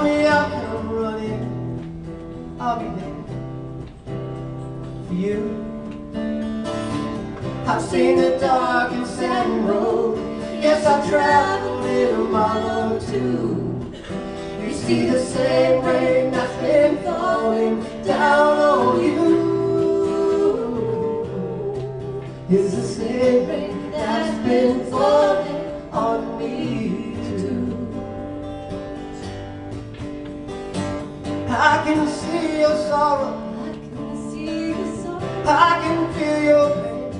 Tell me I'll come running, I'll be there for you. I've seen the dark and sandy road, yes, I've traveled it a mile or two. You see the same rain that's been falling down on you is the same rain that's been falling on me too. I can see your sorrow, I can feel your pain.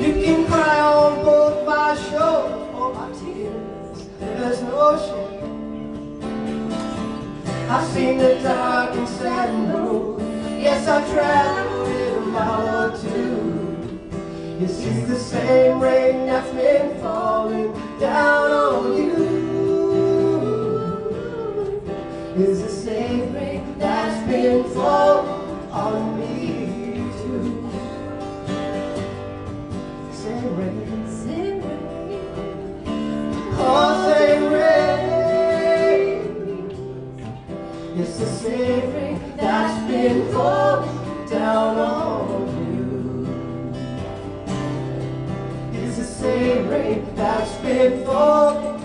You can cry on both my shoulders for my tears, there's no shame. I've seen the dark and sad road, yes, I've traveled it a mile or two. You see the same rain that's been falling down on you is the same rain that's been falling on me too. Same rain, oh, same rain. It's the same rain that's been falling down on you. It's the same rain that's been falling